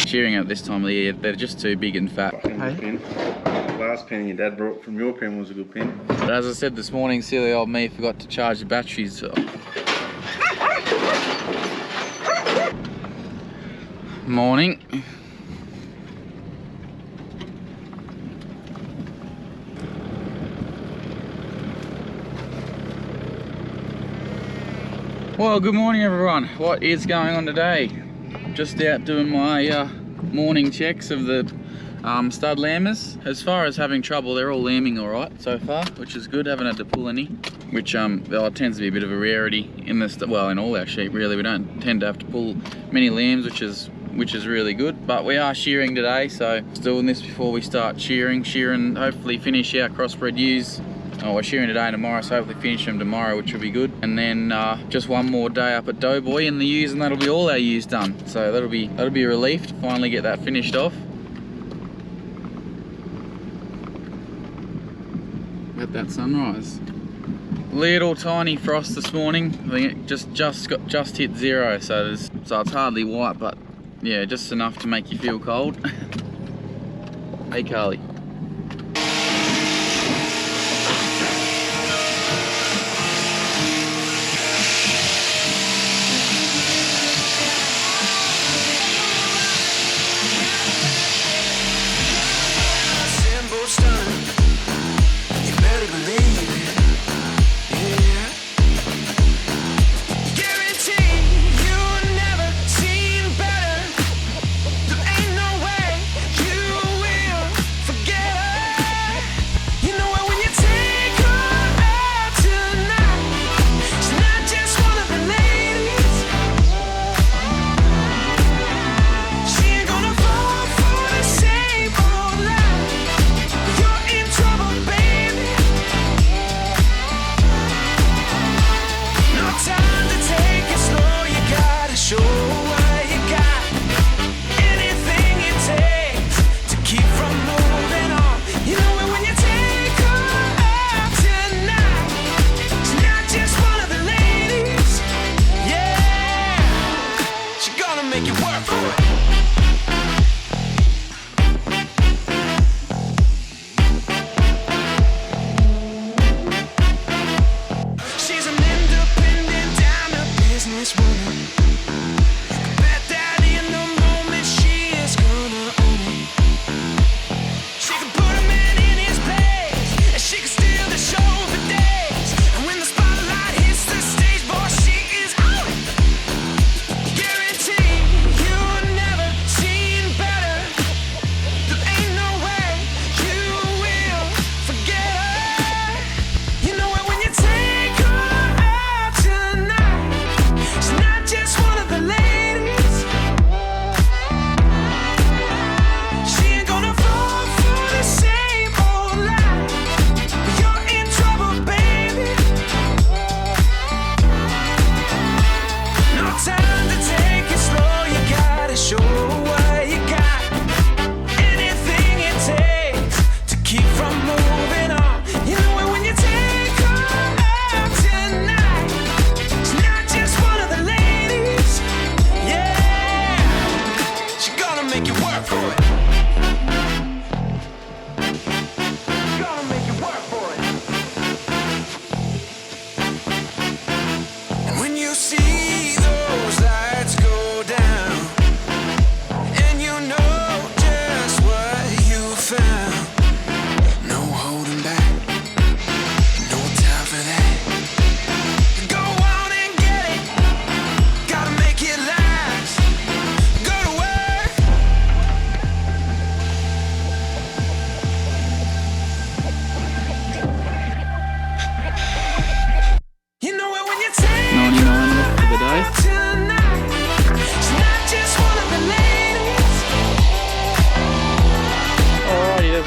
shearing at this time of the year, they're just too big and fat. Hey? The last pen your dad brought from your pen was a good pen. But as I said this morning, silly old me forgot to charge the batteries. So. Morning. Well, good morning everyone. What is going on today? Just out doing my morning checks of the stud lambers. As far as having trouble, they're all lambing all right so far, which is good. Haven't had to pull any, which tends to be a bit of a rarity in this. Well, in all our sheep really, we don't tend to have to pull many lambs, which is really good. But we are shearing today, so just doing this before we start shearing. Hopefully finish our crossbred ewes. Oh, we're shearing today and tomorrow, so hopefully finish them tomorrow, which will be good. And then just one more day up at Doughboy in the ewes, and that'll be all our ewes done. So that'll be a relief to finally get that finished off. At that sunrise. Little tiny frost this morning. I think it just hit 0, so it's hardly white, but yeah, just enough to make you feel cold. Hey Carly.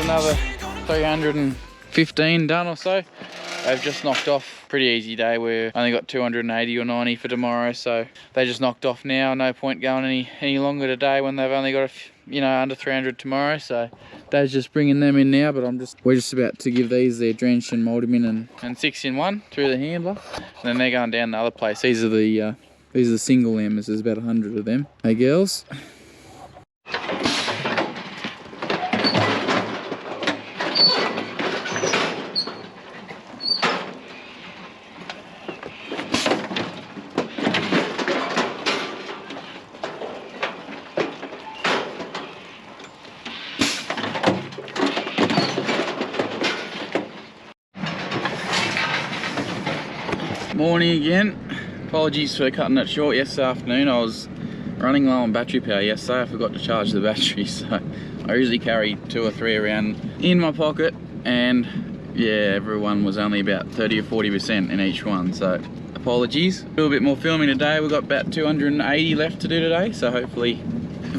Another 315 done or so. They've just knocked off. Pretty easy day. We've only got 280 or 90 for tomorrow, so they just knocked off now. No point going any longer today when they've only got under 300 tomorrow. So Dad's just bringing them in now, but we're just about to give these their drench and mould them in and 6 in 1 through the handler, and then they're going down the other place. These are the single lambers. There's about 100 of them. Hey girls. morning again. Apologies for cutting it short yesterday afternoon. I was running low on battery power yesterday. I forgot to charge the battery, so I usually carry 2 or 3 around in my pocket, and yeah, everyone was only about 30 or 40% in each one, so apologies. A little bit more filming today. We've got about 280 left to do today, so hopefully,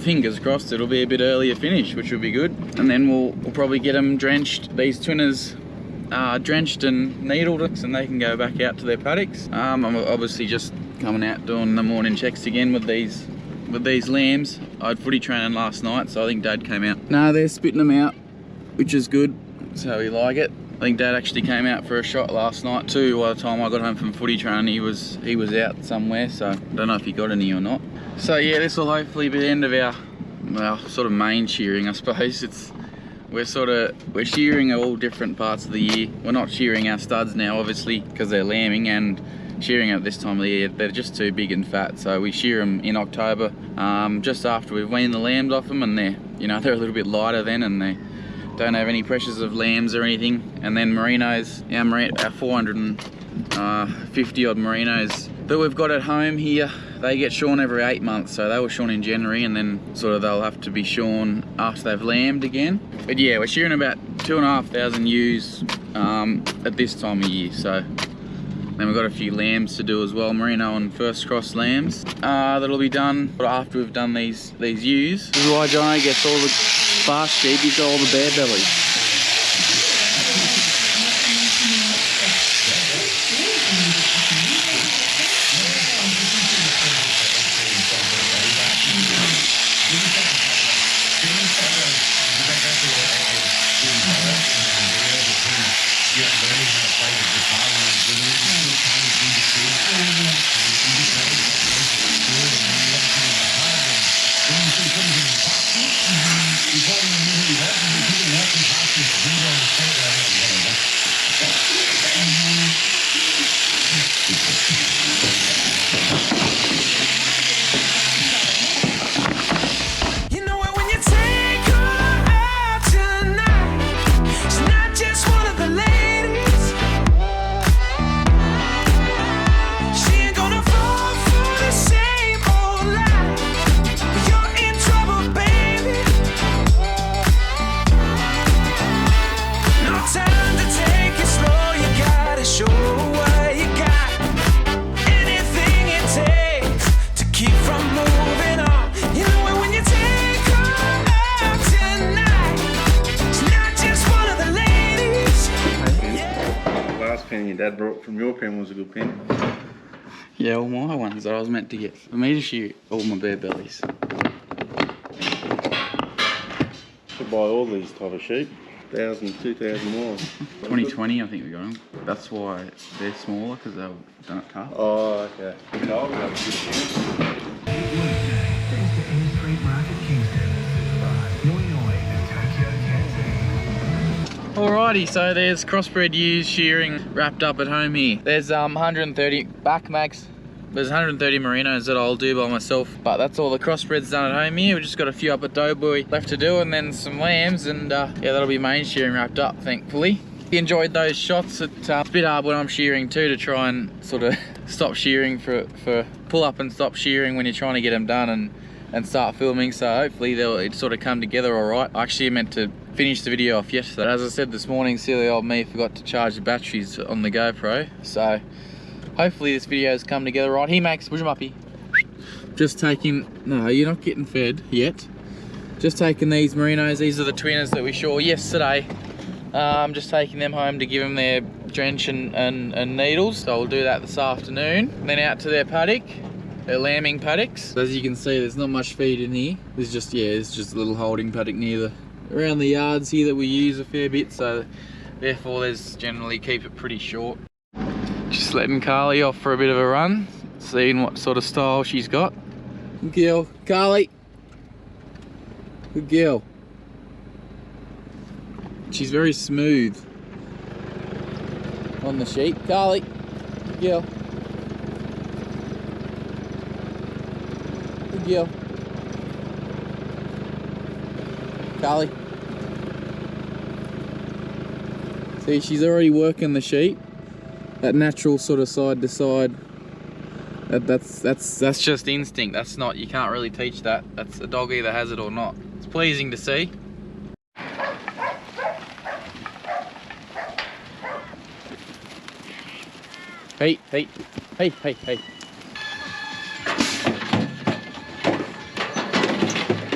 fingers crossed, it'll be a bit earlier finish, which will be good. And then we'll probably get them drenched, these twinners drenched and needled, and they can go back out to their paddocks. I'm obviously just coming out doing the morning checks again with these lambs. I had footy training last night, so I think Dad came out. No, they're spitting them out, which is good. That's how we like it. I think Dad actually came out for a shot last night too. By the time I got home from footy training, he was out somewhere, so I don't know if he got any or not. So yeah, this will hopefully be the end of our sort of main shearing, I suppose. We're shearing all different parts of the year. We're not shearing our studs now, obviously, because they're lambing, and shearing at this time of the year, they're just too big and fat. So we shear them in October, just after we've weaned the lambs off them, and they're a little bit lighter then, and they don't have any pressures of lambs or anything. And then merinos, our 450 odd merinos that we've got at home here, they get shorn every 8 months. So they were shorn in January, and then sort of they'll have to be shorn after they've lambed again. But yeah, we're shearing about 2,500 ewes at this time of year. So then we've got a few lambs to do as well, merino and first cross lambs. That'll be done after we've done these ewes. This is why Jono gets all the fast sheep, he's got all the bare bellies. Your dad brought from your pen was a good pen. Yeah, all my ones that I was meant to get for me to shear all my bare bellies. Should buy all these type of sheep. 1,000, 2,000 more. 2020, I think we got them. That's why they're smaller, because they've done it tough. Oh, okay. No, we got a good sheep. Alrighty, so there's crossbred ewes shearing wrapped up at home here. There's 130 back mags. There's 130 merinos that I'll do by myself, but that's all the crossbreds done at home here. We've just got a few up at Doughboy left to do, and then some lambs, and yeah, that'll be main shearing wrapped up, thankfully. If you enjoyed those shots, it's a bit hard when I'm shearing too, to try and sort of stop shearing for pull up and stop shearing when you're trying to get them done and start filming. So hopefully it'll sort of come together all right. I actually meant to finish the video off yesterday. As I said this morning, silly old me forgot to charge the batteries on the GoPro. So hopefully this video has come together right. Here, Max, push him up here. Just taking, no, you're not getting fed yet. Just taking these merinos. These are the twinners that we shore yesterday. Just taking them home to give them their drench and needles. So we'll do that this afternoon. And then out to their paddock. They're lambing paddocks. As you can see, there's not much feed in here. There's just, yeah, it's just a little holding paddock around the yards here that we use a fair bit, so therefore there's generally keep it pretty short. Just letting Carly off for a bit of a run, seeing what sort of style she's got. Good girl, Carly. Good girl. She's very smooth on the sheep. Carly, good girl. Good girl. Carly. See, she's already working the sheep. that natural sort of side to side. That's just instinct. That's not, you can't really teach that. That's, a dog either has it or not. It's pleasing to see. Hey, hey, hey, hey, hey.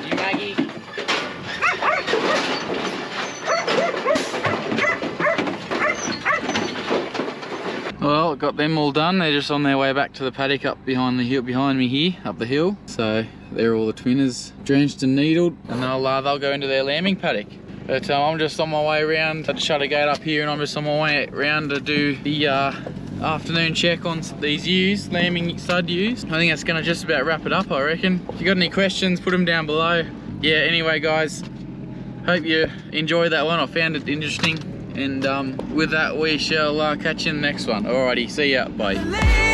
You Maggie. Well, got them all done. They're just on their way back to the paddock up behind the hill, behind me here, up the hill. So they're all the twinners drenched and needled, and they'll go into their lambing paddock. But I'm just on my way around. I just shut a gate up here, and I'm just on my way around to do the afternoon check on these ewes, lambing stud ewes. I think that's gonna just about wrap it up, I reckon. If you got any questions, put them down below. Yeah, anyway guys, hope you enjoyed that one. I found it interesting. And with that, we shall catch you in the next one. Alrighty, see ya, bye.